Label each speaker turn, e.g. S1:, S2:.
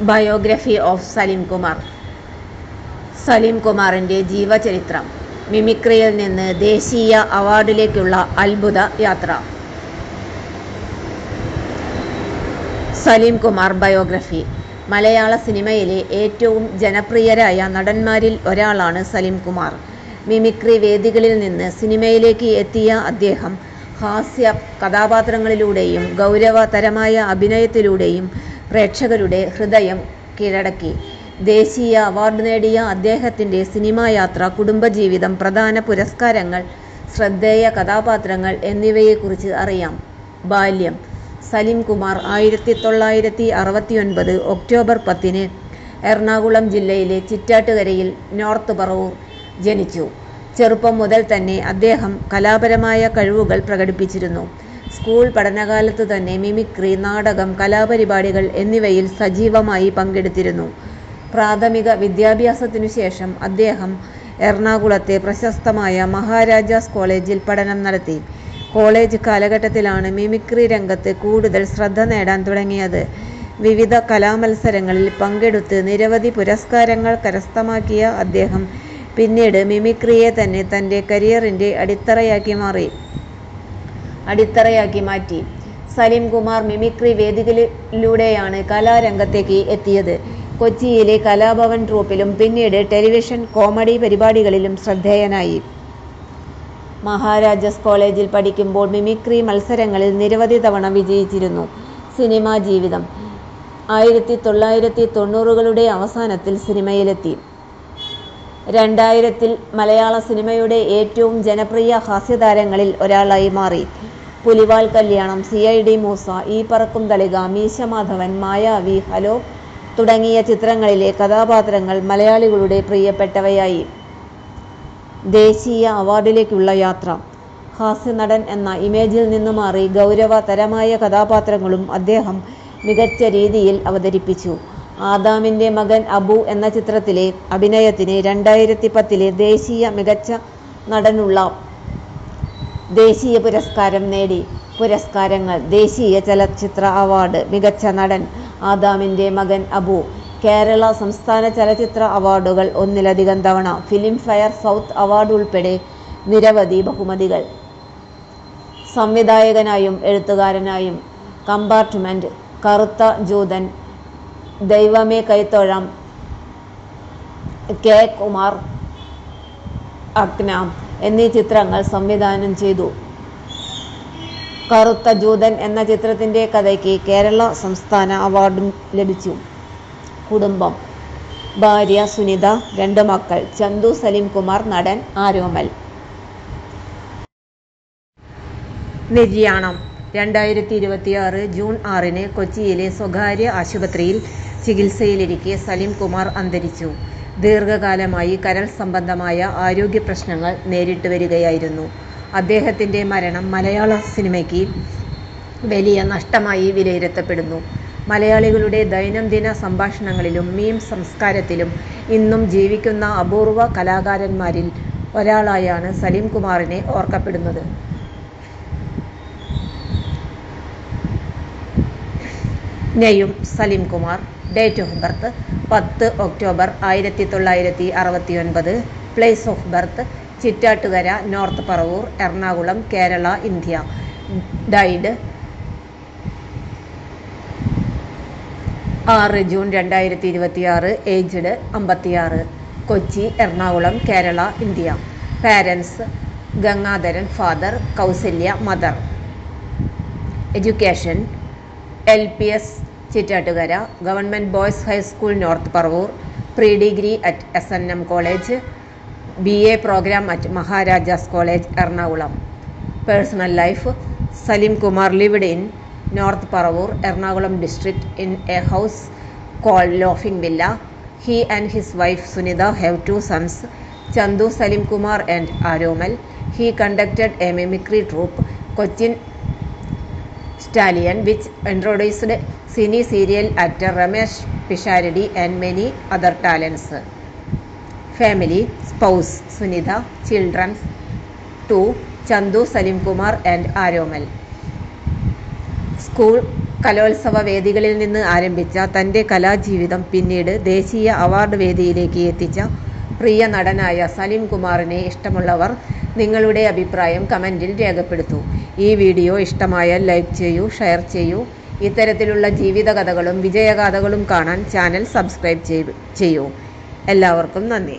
S1: Biography of Salim Kumar. Salim കുമാറിൻ്റെ ജീവചരിത്രം. മിമിക്രിയിൽ നിന്ന് ദേശീയ അവാർഡിലേക്കുള്ള അത്ഭുത യാത്ര. സലീം കുമാർ ബയോഗ്രഫി. മലയാള സിനിമയിലെ ഏറ്റവും ജനപ്രിയരായ നടന്മാരിൽ ഒരാളാണ് സലീം കുമാർ. മിമിക്രി വേദികളിൽ നിന്ന് സിനിമയിലേക്ക് എത്തിയ അദ്ദേഹം ഹാസ്യ കഥാപാത്രങ്ങളിലൂടെയും ഗൗരവതരമായ അഭിനയത്തിലൂടെയും പ്രേക്ഷകരുടെ ഹൃദയം കീഴടക്കി. ദേശീയ അവാർഡ് നേടിയ അദ്ദേഹത്തിൻ്റെ സിനിമായാത്ര, കുടുംബജീവിതം, പ്രധാന പുരസ്കാരങ്ങൾ, ശ്രദ്ധേയ കഥാപാത്രങ്ങൾ എന്നിവയെക്കുറിച്ച് അറിയാം. ബാല്യം. സലീം കുമാർ 1969 ഒക്ടോബർ 10 എറണാകുളം ജില്ലയിലെ ചിറ്റാറ്റുകരയിൽ നോർത്ത് പറവൂർ ജനിച്ചു. ചെറുപ്പം മുതൽ തന്നെ അദ്ദേഹം കലാപരമായ കഴിവുകൾ പ്രകടിപ്പിച്ചിരുന്നു. സ്കൂൾ പഠനകാലത്ത് തന്നെ മിമിക്രി, നാടകം, കലാപരിപാടികൾ എന്നിവയിൽ സജീവമായി പങ്കെടുത്തിരുന്നു. പ്രാഥമിക വിദ്യാഭ്യാസത്തിനു ശേഷം അദ്ദേഹം എറണാകുളത്തെ പ്രശസ്തമായ മഹാരാജാസ് കോളേജിൽ പഠനം നടത്തി. കോളേജ് കാലഘട്ടത്തിലാണ് മിമിക്രി രംഗത്ത് കൂടുതൽ ശ്രദ്ധ നേടാൻ തുടങ്ങിയത്. വിവിധ കലാമത്സരങ്ങളിൽ പങ്കെടുത്ത് നിരവധി പുരസ്കാരങ്ങൾ കരസ്ഥമാക്കിയ അദ്ദേഹം പിന്നീട് മിമിക്രിയെ തന്നെ തൻ്റെ കരിയറിൻ്റെ അടിത്തറയാക്കി മാറ്റി. സലീം കുമാർ മിമിക്രി വേദികളിലൂടെയാണ് കലാരംഗത്തേക്ക് എത്തിയത്. കൊച്ചിയിലെ കലാഭവൻ ട്രൂപ്പിലും പിന്നീട് ടെലിവിഷൻ കോമഡി പരിപാടികളിലും ശ്രദ്ധേയനായി. മഹാരാജാസ് കോളേജിൽ പഠിക്കുമ്പോൾ മിമിക്രി മത്സരങ്ങളിൽ നിരവധി തവണ വിജയിച്ചിരുന്നു. സിനിമാ ജീവിതം. 1990കളുടെ അവസാനത്തിൽ സിനിമയിലെത്തി. 2000-ൽ മലയാള സിനിമയുടെ ഏറ്റവും ജനപ്രിയ ഹാസ്യതാരങ്ങളിൽ ഒരാളായി മാറി. പുലിവാൽ കല്യാണം, CID മൂസ, ഈ പറക്കും തളിക, മീശ മാധവൻ, മായാവി, ഹലോ തുടങ്ങിയ ചിത്രങ്ങളിലെ കഥാപാത്രങ്ങൾ മലയാളികളുടെ പ്രിയപ്പെട്ടവയായി. ദേശീയ അവാർഡിലേക്കുള്ള യാത്ര. ഹാസ്യനടൻ എന്ന ഇമേജിൽ നിന്ന് മാറി ഗൗരവതരമായ കഥാപാത്രങ്ങളും അദ്ദേഹം മികച്ച രീതിയിൽ അവതരിപ്പിച്ചു. ആദാമിൻ്റെ മകൻ അബു എന്ന ചിത്രത്തിലെ അഭിനയത്തിന് 2010 ദേശീയ മികച്ച നടനുള്ള ദേശീയ പുരസ്കാരം നേടി. പുരസ്കാരങ്ങൾ: ദേശീയ ചലച്ചിത്ര അവാർഡ്, മികച്ച നടൻ ആദാമിൻ്റെ മകൻ അബു, കേരള സംസ്ഥാന ചലച്ചിത്ര അവാർഡുകൾ ഒന്നിലധികം തവണ, ഫിലിം ഫെയർ സൗത്ത് അവാർഡ് ഉൾപ്പെടെ നിരവധി ബഹുമതികൾ. സംവിധായകനായും എഴുത്തുകാരനായും. കമ്പാർട്ട്മെന്റ്, കറുത്ത ജൂതൻ, ദൈവമേ കൈത്തൊഴാം, കെ. കുമാർ, അഗ്ന എന്നീ ചിത്രങ്ങൾ സംവിധാനം ചെയ്തു. കറുത്ത ജൂതൻ എന്ന ചിത്രത്തിൻ്റെ കഥയ്ക്ക് കേരള സംസ്ഥാന അവാർഡും ലഭിച്ചു. കുടുംബം. ഭാര്യ സുനിത, 2 മക്കൾ. ചന്തു സലീം കുമാർ, നടൻ. ആരോമൽ. നിര്യാണം. 2026 ജൂൺ 6 കൊച്ചിയിലെ സ്വകാര്യ ആശുപത്രിയിൽ ചികിത്സയിലിരിക്കെ സലീം കുമാർ അന്തരിച്ചു. ദീർഘകാലമായി കരൾ സംബന്ധമായ ആരോഗ്യ പ്രശ്നങ്ങൾ നേരിട്ട് വരികയായിരുന്നു. അദ്ദേഹത്തിൻ്റെ മരണം മലയാള സിനിമയ്ക്ക് വലിയ നഷ്ടമായി വിലയിരുത്തപ്പെടുന്നു. മലയാളികളുടെ ദൈനംദിന സംഭാഷണങ്ങളിലും മീം സംസ്കാരത്തിലും ഇന്നും ജീവിക്കുന്ന അപൂർവ കലാകാരന്മാരിൽ ഒരാളായാണ് സലീം കുമാറിനെ ഓർക്കപ്പെടുന്നത്. നെയ്യും Saleem Kumar. Date of birth 10 October 1969. Place of birth Chittattukara, North Paravur, Ernakulam, Kerala, India. Died 6 June 2026. Aged 56. Kochi, Ernakulam, Kerala, India. Parents: Gangadharan father, Kausalya mother. Education: LPS Chittattukara, government boys high school North Paravur, pre degree at SNM college, BA program at Maharajas college, Ernakulam. Personal life. Saleem Kumar lived in North Paravur, Ernakulam district in a house called Laughing Villa. He and his wife Sunitha have 2 sons, Chandu Salim Kumar and Aromal. He conducted a mimicry troupe, Cochin Stallion, which introduced cine serial actor Ramesh Pisharidi and many other talents. Family. Spouse Sunitha. Children 2, Chandu Salim Kumar and Aromal. School. കലോത്സവ വേദികളിൽ നിന്ന് ആരംഭിച്ച തൻ്റെ കലാജീവിതം പിന്നീട് ദേശീയ award വേദിയിലേക്ക് എത്തിച്ച പ്രിയ നടനായ സലിം കുമാറിനെ ഇഷ്ടമുള്ളവർ നിങ്ങളുടെ അഭിപ്രായം കമൻറ്റിൽ രേഖപ്പെടുത്തൂ. ഈ വീഡിയോ ഇഷ്ടമായാൽ ലൈക്ക് ചെയ്യൂ, ഷെയർ ചെയ്യൂ. ഇത്തരത്തിലുള്ള ജീവിതകഥകളും വിജയഗാഥകളും കാണാൻ ചാനൽ സബ്സ്ക്രൈബ് ചെയ്യൂ. എല്ലാവർക്കും നന്ദി.